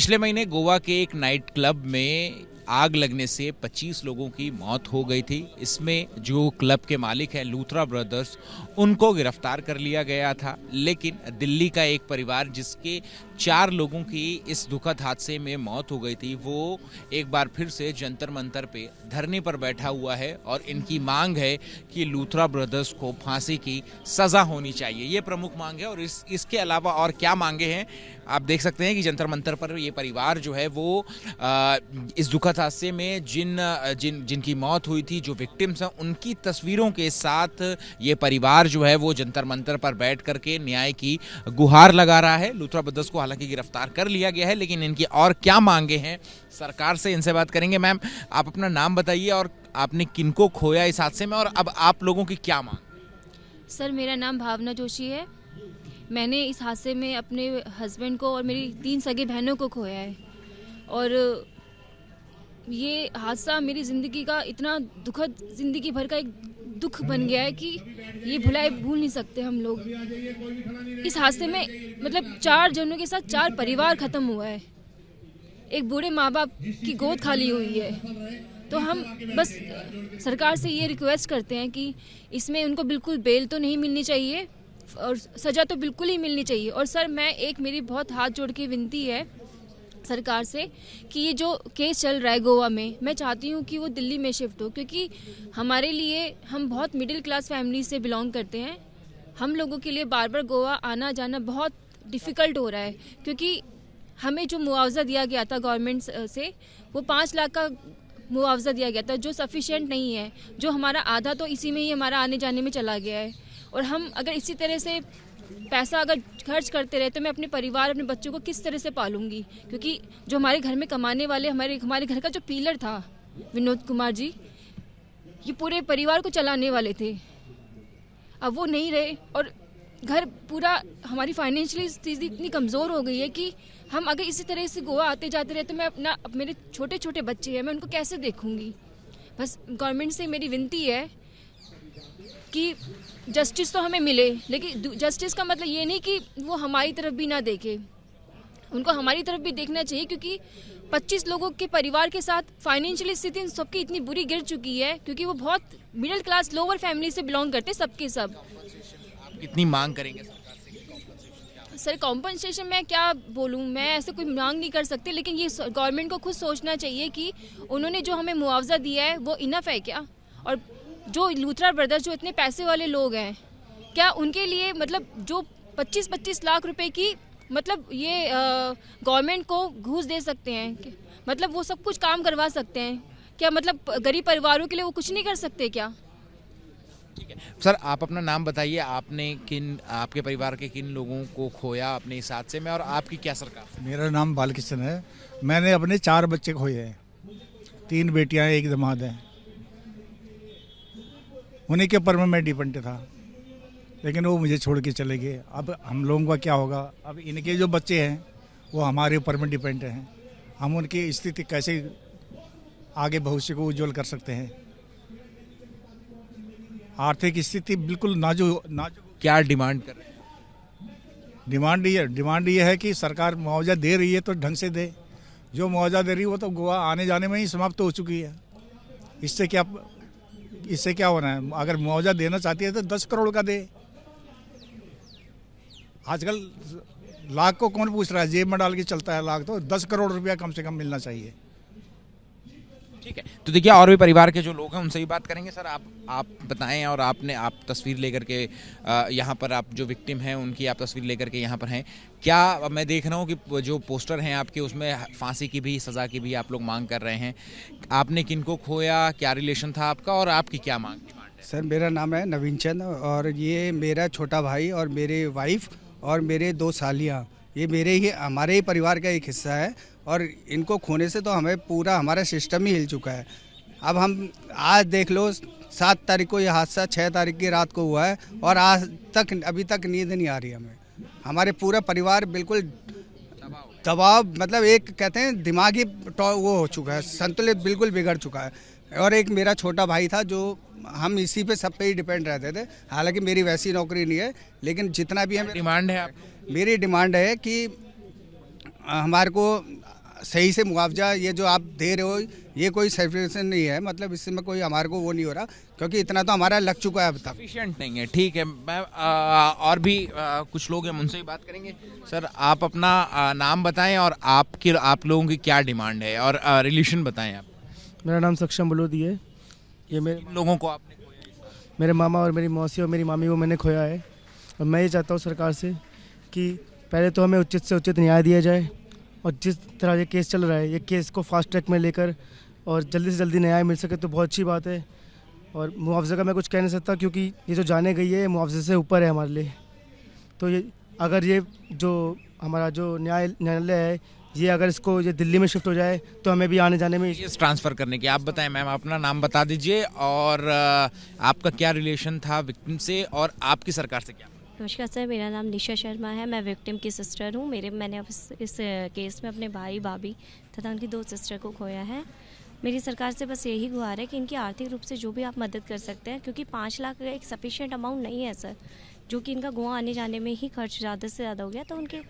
पिछले महीने गोवा के एक नाइट क्लब में आग लगने से 25 लोगों की मौत हो गई थी। इसमें जो क्लब के मालिक हैं लूथरा ब्रदर्स, उनको गिरफ्तार कर लिया गया था। लेकिन दिल्ली का एक परिवार जिसके 4 लोगों की इस दुखद हादसे में मौत हो गई थी, वो एक बार फिर से जंतर मंतर पे धरने पर बैठा हुआ है और इनकी मांग है कि लूथरा ब्रदर्स को फांसी की सजा होनी चाहिए। ये प्रमुख मांग है। और इसके अलावा और क्या मांगे हैं आप देख सकते हैं कि जंतर मंतर पर ये परिवार जो है वो इस दुखद हादसे में जिनकी मौत हुई थी, जो विक्टिम्स हैं, उनकी तस्वीरों के साथ ये परिवार जो है वो जंतर मंतर पर बैठ करके न्याय की गुहार लगा रहा है। लूथरा ब्रदर्स को हालांकि गिरफ्तार कर लिया गया है, लेकिन इनकी और क्या मांगे हैं सरकार से, इनसे बात करेंगे। मैम, आप अपना नाम बताइए और आपने किनको खोया इस हादसे में और अब आप लोगों की क्या मांग? सर, मेरा नाम भावना जोशी है। मैंने इस हादसे में अपने हस्बैंड को और मेरी 3 सगे बहनों को खोया है। और ये हादसा मेरी ज़िंदगी का इतना दुखद, ज़िंदगी भर का एक दुख बन गया है कि ये भूल नहीं सकते हम लोग। इस हादसे में मतलब 4 जनों के साथ 4 परिवार ख़त्म हुआ है। एक बूढ़े माँ बाप की गोद खाली हुई है। तो हम बस सरकार से ये रिक्वेस्ट करते हैं कि इसमें उनको बिल्कुल बेल तो नहीं मिलनी चाहिए और सज़ा तो बिल्कुल ही मिलनी चाहिए। और सर, मेरी बहुत हाथ जोड़ के विनती है सरकार से कि ये जो केस चल रहा है गोवा में, मैं चाहती हूँ कि वो दिल्ली में शिफ्ट हो, क्योंकि हमारे लिए, हम बहुत मिडिल क्लास फैमिली से बिलोंग करते हैं। हम लोगों के लिए बार बार गोवा आना जाना बहुत डिफ़िकल्ट हो रहा है, क्योंकि हमें जो मुआवजा दिया गया था गवर्नमेंट से, वो 5 लाख का मुआवजा दिया गया था, जो सफिशिएंट नहीं है। जो हमारा आधा तो इसी में ही हमारा आने जाने में चला गया है। और हम अगर इसी तरह से पैसा अगर खर्च करते रहे तो मैं अपने परिवार, अपने बच्चों को किस तरह से पालूंगी? क्योंकि जो हमारे घर में कमाने वाले, हमारे घर का जो पिलर था विनोद कुमार जी, ये पूरे परिवार को चलाने वाले थे। अब वो नहीं रहे और घर पूरा, हमारी फाइनेंशियली स्थिति इतनी कमज़ोर हो गई है कि हम अगर इसी तरह से गोवा आते जाते रहे तो मैं मेरे छोटे छोटे बच्चे हैं, मैं उनको कैसे देखूंगी? बस गवर्नमेंट से मेरी विनती है कि जस्टिस तो हमें मिले, लेकिन जस्टिस का मतलब ये नहीं कि वो हमारी तरफ भी ना देखे, उनको हमारी तरफ भी देखना चाहिए। क्योंकि 25 लोगों के परिवार के साथ फाइनेंशियली स्थिति सबकी इतनी बुरी गिर चुकी है, क्योंकि वो बहुत मिडिल क्लास लोअर फैमिली से बिलोंग करते सबके सब। आप कितनी मांग करेंगे सरकार से? सर, कॉम्पनसेशन मैं क्या बोलूँ, मैं ऐसे कोई मांग नहीं कर सकती, लेकिन ये गवर्नमेंट को खुद सोचना चाहिए कि उन्होंने जो हमें मुआवजा दिया है वो इनफ है क्या? और जो लूथरा ब्रदर्स, जो इतने पैसे वाले लोग हैं, क्या उनके लिए मतलब जो 25-25 लाख रुपए की मतलब ये गवर्नमेंट को घूस दे सकते हैं? मतलब वो सब कुछ काम करवा सकते हैं क्या? मतलब गरीब परिवारों के लिए वो कुछ नहीं कर सकते क्या? ठीक है सर, आप अपना नाम बताइए। आपके परिवार के किन लोगों को खोया अपने इस हादसे में और आपकी क्या सरकार? मेरा नाम बालकृष्ण है। मैंने अपने 4 बच्चे खोए हैं, 3 बेटियां हैं, 1 दामाद है। उन्हीं के ऊपर में मैं डिपेंड था, लेकिन वो मुझे छोड़ के चले गए। अब हम लोगों का क्या होगा? अब इनके जो बच्चे हैं वो हमारे ऊपर में डिपेंड हैं। हम उनकी स्थिति कैसे आगे भविष्य को उज्जवल कर सकते हैं? आर्थिक स्थिति बिल्कुल नाजुक। क्या डिमांड कर रहे हैं? डिमांड ये है कि सरकार मुआवजा दे रही है तो ढंग से दे। जो मुआवजा दे रही है वो तो गोवा आने जाने में ही समाप्त हो चुकी है। इससे क्या होना है? अगर मुआवजा देना चाहती है तो 10 करोड़ का दे। आजकल लाख को कौन पूछ रहा है? जेब में डाल के चलता है लाख, तो 10 करोड़ रुपया कम से कम मिलना चाहिए। ठीक है, तो देखिए और भी परिवार के जो लोग हैं उनसे भी बात करेंगे। सर, आप बताएं। और आप तस्वीर लेकर के यहाँ पर, आप जो विक्टिम हैं उनकी आप तस्वीर लेकर के यहाँ पर हैं। क्या मैं देख रहा हूँ कि जो पोस्टर हैं आपके, उसमें फांसी की भी, सज़ा की भी आप लोग मांग कर रहे हैं। आपने किनको खोया, क्या रिलेशन था आपका और आपकी क्या मांग है? सर, मेरा नाम है नवीन चंद और ये मेरा छोटा भाई और मेरे वाइफ और मेरे 2 सालियाँ, ये हमारे ही परिवार का एक हिस्सा है। और इनको खोने से तो हमें पूरा हमारा सिस्टम ही हिल चुका है। अब हम आज देख लो, 7 तारीख को ये हादसा 6 तारीख की रात को हुआ है और आज तक अभी तक नींद नहीं आ रही हमें। हमारे पूरा परिवार बिल्कुल दबाव, मतलब एक कहते हैं दिमागी वो हो चुका है, संतुलित बिल्कुल बिगड़ चुका है। और एक मेरा छोटा भाई था, जो हम इसी पे सब पे ही डिपेंड रहते थे। हालांकि मेरी वैसी नौकरी नहीं है, लेकिन जितना भी है डिमांड है मेरी डिमांड है कि हमारे को सही से मुआवजा ये जो आप दे रहे हो ये कोई सेटिस्फेक्शन नहीं है, मतलब इसमें कोई हमारे को वो नहीं हो रहा, क्योंकि इतना तो हमारा लग चुका है अब तक। सफिशिएंट नहीं है, ठीक है। मैं और भी कुछ लोग हैं, उनसे ही बात करेंगे। सर, आप अपना नाम बताएं और आप लोगों की क्या डिमांड है और रिलेशन बताएं आप। मेरा नाम सक्षम बलोदी है। ये किन लोगों को आपने खोया? मेरे मामा और मेरी मौसी और मेरी मामी को मैंने खोया है। और मैं ये चाहता हूँ सरकार से कि पहले तो हमें उचित से उचित न्याय दिया जाए, और जिस तरह ये केस चल रहा है, ये केस को फास्ट ट्रैक में लेकर और जल्दी से जल्दी न्याय मिल सके तो बहुत अच्छी बात है। और मुआवजे का मैं कुछ कह नहीं सकता, क्योंकि ये जो जाने गई है मुआवजे से ऊपर है हमारे लिए। तो ये अगर ये जो हमारा जो न्यायालय है, ये अगर इसको ये दिल्ली में शिफ्ट हो जाए तो हमें भी आने जाने में केस ट्रांसफ़र करने की। आप बताएं मैम, अपना नाम बता दीजिए और आपका क्या रिलेशन था विक्टिम से और आपकी सरकार से क्या? नमस्कार सर, मेरा नाम निशा शर्मा है। मैं विक्टिम की सिस्टर हूँ। मैंने अब इस केस में अपने भाई भाभी तथा उनकी 2 सिस्टर को खोया है। मेरी सरकार से बस यही गुहार है कि इनकी आर्थिक रूप से जो भी आप मदद कर सकते हैं, क्योंकि 5 लाख एक सफिशिएंट अमाउंट नहीं है सर, जो कि इनका गोवा आने जाने में ही खर्च ज़्यादा से ज़्यादा हो गया। तो उनके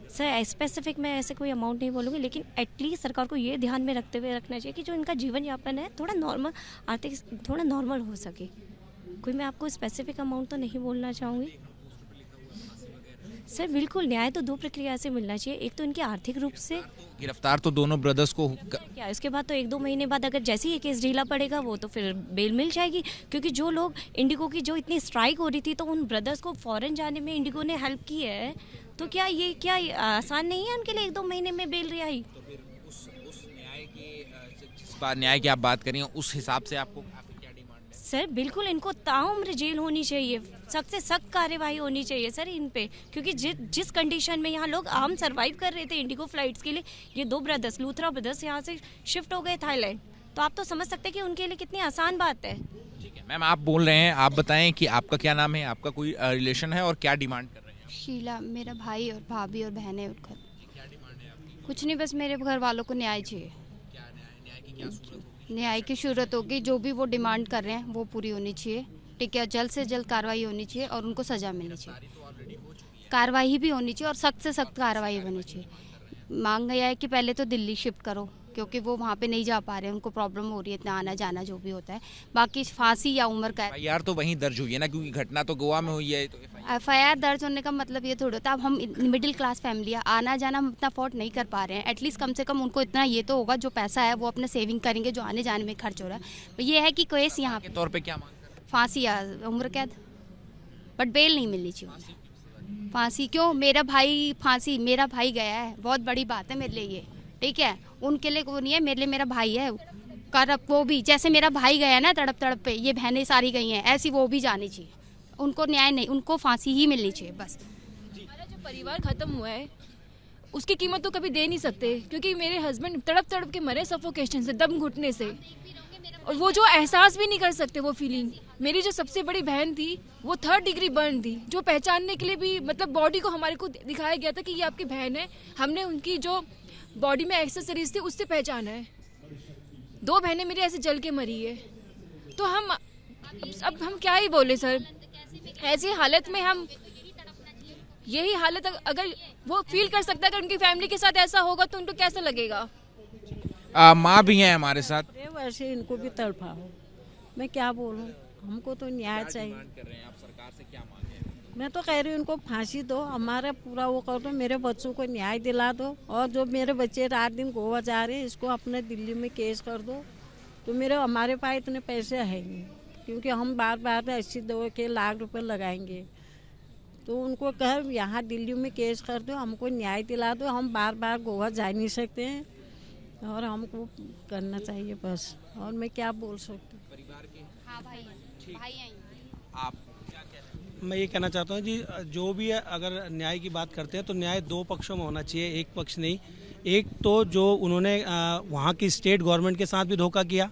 सर स्पेसिफिक मैं ऐसे कोई अमाउंट नहीं बोलूँगी, लेकिन एटलीस्ट सरकार को ये ध्यान में रखते हुए रखना चाहिए कि जो इनका जीवन यापन है थोड़ा नॉर्मल, आर्थिक थोड़ा नॉर्मल हो सके। कोई मैं आपको स्पेसिफिक अमाउंट तो नहीं बोलना चाहूँगी सर। बिल्कुल न्याय तो 2 प्रक्रिया से मिलना चाहिए। एक तो इनकी आर्थिक रूप से गिरफ्तार तो दोनों ब्रदर्स को क्या, इसके बाद तो 1-2 महीने बाद अगर जैसे ही ये केस ढीला पड़ेगा वो तो फिर बेल मिल जाएगी, क्योंकि जो लोग इंडिगो की जो इतनी स्ट्राइक हो रही थी तो उन ब्रदर्स को फॉरेन जाने में इंडिगो ने हेल्प की है। तो क्या ये क्या आसान नहीं है उनके लिए 1-2 महीने में बेल रिहाई? उस न्याय की जिस न्याय की आप बात करें उस हिसाब से आपको क्या डिमांड है? सर बिल्कुल इनको ताउम्र जेल होनी चाहिए, सख्त से सख्त कार्यवाही होनी चाहिए सर इन पे, क्योंकि जिस कंडीशन में यहाँ लोग आम सरवाइव कर रहे थे इंडिगो फ्लाइट्स के लिए, ये 2 ब्रदर्स लूथरा ब्रदर्स यहाँ से शिफ्ट हो गए थाईलैंड। तो आप तो समझ सकते हैं कि उनके लिए कितनी आसान बात है। ठीक है मैम, आप बोल रहे हैं, आप बताएं कि आपका क्या नाम है, आपका कोई रिलेशन है और क्या डिमांड कर रहे हैं? शीला, मेरा भाई और भाभी और बहन है उनका। कुछ नहीं, बस मेरे घर वालों को न्याय चाहिए। न्याय की जरूरत होगी, जो भी वो डिमांड कर रहे हैं वो पूरी होनी चाहिए। ठीक है, जल्द से जल्द कार्रवाई होनी चाहिए और उनको सजा मिलनी चाहिए। कार्रवाई भी होनी चाहिए और सख्त से सख्त कार्रवाई होनी चाहिए। मांग गया है कि पहले तो दिल्ली शिफ्ट करो, क्योंकि वो वहाँ पे नहीं जा पा रहे हैं, उनको प्रॉब्लम हो रही है इतना आना जाना जो भी होता है। बाकी फांसी या उम्र का यार तो वहीं दर्ज हुई है ना, क्योंकि घटना तो गोवा में हुई है। तो FIR दर्ज होने का मतलब ये थोड़ा होता है। अब हम मिडिल क्लास फैमिली है, आना जाना हम इतना अफोर्ड नहीं कर पा रहे हैं। एटलीस्ट कम से कम उनको इतना ये तो होगा, जो पैसा है वो अपने सेविंग करेंगे, जो आने जाने में खर्च हो रहा है। ये है कि केस यहाँ के तौर पे क्या मांग कर रहे हैं? फांसी या उम्र कैद, बट बेल नहीं मिलनी चाहिए। फांसी क्यों? मेरा भाई गया है, बहुत बड़ी बात है मेरे लिए ये। ठीक है, उनके लिए वो नहीं है, मेरे लिए मेरा भाई है। कर वो भी जैसे मेरा भाई गया ना तड़प तड़प पे, ये बहनें सारी गई हैं, ऐसी वो भी जानी चाहिए। उनको न्याय नहीं, उनको फांसी ही मिलनी चाहिए बस। हमारा जो परिवार खत्म हुआ है उसकी कीमत तो कभी दे नहीं सकते, क्योंकि मेरे हस्बैंड तड़प तड़प के मरे सफोकेशन से, दम घुटने से, और वो जो एहसास भी नहीं कर सकते वो फीलिंग। मेरी जो सबसे बड़ी बहन थी वो 3rd डिग्री बर्न थी, जो पहचानने के लिए भी मतलब बॉडी को हमारे को दिखाया गया था कि ये आपकी बहन है। हमने उनकी जो बॉडी में एक्सेसरीज थी उससे पहचाना है। 2 बहनें मेरी ऐसे जल के मरी है। तो अब हम क्या ही बोले सर, ऐसी हालत में हम यही हालत अगर वो फील कर सकता है, अगर उनकी फैमिली के साथ ऐसा होगा तो उनको कैसा लगेगा। माँ भी हैं हमारे साथ। वैसे इनको भी तड़पा हो, मैं क्या बोलूँ, हमको तो न्याय चाहिए। कर रहे हैं आप सरकार से, क्या मांग है? मैं तो कह रही हूँ इनको फांसी दो, हमारा पूरा वो कर दो, मेरे बच्चों को न्याय दिला दो। और जो मेरे बच्चे रात दिन गोवा जा रहे हैं, इसको अपने दिल्ली में केस कर दो। तो हमारे पास इतने पैसे है नहीं, क्योंकि हम बार बार 80 लाख रुपए लगाएंगे। तो उनको कह यहाँ दिल्ली में केस कर दो, हमको न्याय दिला दो। हम बार बार गोवा जा नहीं सकते हैं और हमको करना चाहिए बस। और मैं क्या बोल सकती हूँ। परिवार के हाँ भाई आप मैं ये कहना चाहता हूँ जी, जो भी है अगर न्याय की बात करते हैं तो न्याय 2 पक्षों में होना चाहिए, एक पक्ष नहीं। एक तो जो उन्होंने वहाँ की स्टेट गवर्नमेंट के साथ भी धोखा किया,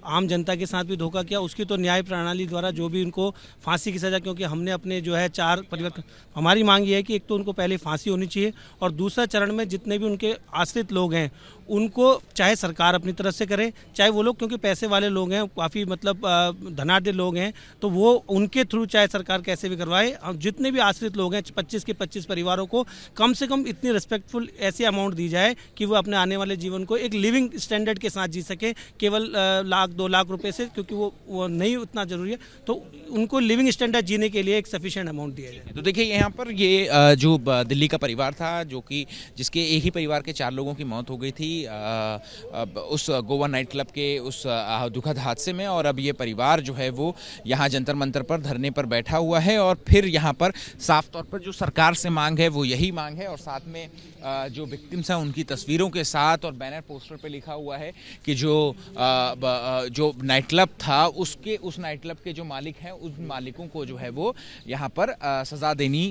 आम जनता के साथ भी धोखा किया, उसकी तो न्याय प्रणाली द्वारा जो भी उनको फांसी की सज़ा, क्योंकि हमने अपने जो है 4 परिवार, हमारी मांग ये है कि एक तो उनको पहले फांसी होनी चाहिए और दूसरा चरण में जितने भी उनके आश्रित लोग हैं उनको चाहे सरकार अपनी तरफ से करे, चाहे वो लोग, क्योंकि पैसे वाले लोग हैं, काफ़ी मतलब धनाढ़ लोग हैं, तो वो उनके थ्रू चाहे सरकार कैसे भी करवाए, जितने भी आश्रित लोग हैं 25 के 25 परिवारों को कम से कम इतनी रिस्पेक्टफुल ऐसी अमाउंट दी जाए कि वो अपने आने वाले जीवन को एक लिविंग स्टैंडर्ड के साथ जी सके, केवल 1-2 लाख रुपए से, क्योंकि वो नहीं उतना जरूरी है, तो उनको लिविंग स्टैंडर्ड जीने के लिए एक सफिशिएंट अमाउंट दिया जाए। तो देखिए यहाँ पर ये जो दिल्ली का परिवार था, जो कि जिसके एक ही परिवार के 4 लोगों की मौत हो गई थी उस गोवा नाइट क्लब के उस दुखद हादसे में, और अब ये परिवार जो है वो यहाँ जंतर मंतर पर धरने पर बैठा हुआ है। और फिर यहाँ पर साफ तौर पर जो सरकार से मांग है वो यही मांग है, और साथ में जो विक्टिम्स हैं उनकी तस्वीरों के साथ और बैनर पोस्टर पे लिखा हुआ है कि जो नाइट क्लब था उस नाइट क्लब के जो मालिक हैं उन मालिकों को जो है वो यहाँ पर सज़ा देनी,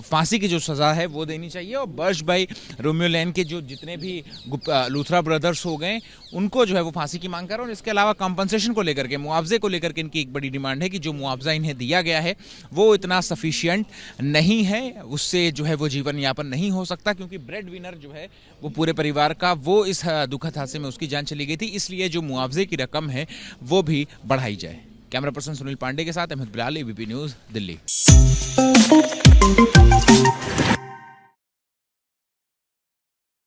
फांसी की जो सज़ा है वो देनी चाहिए। और बर्श भाई, रोमियो लैन के जो जितने भी लूथरा ब्रदर्स हो गए उनको जो है वो फांसी की मांग कर रहे हैं। और इसके अलावा कॉम्पनसेशन को लेकर के, मुआवजे को लेकर के इनकी एक बड़ी डिमांड है कि जो मुआवजा इन्हें दिया गया है वो इतना सफिशिएंट नहीं है, उससे जो है वो जीवन यापन नहीं हो सकता, क्योंकि ब्रेड विनर जो है वो पूरे परिवार का, वो इस दुखद हादसे में उसकी जान चली गई थी, इसलिए जो मुआवजे की रकम है वो भी बढ़ाई जाए। कैमरा पर्सन सुनील पांडे के साथ अहमद बिलाल, एबीपी न्यूज़, दिल्ली।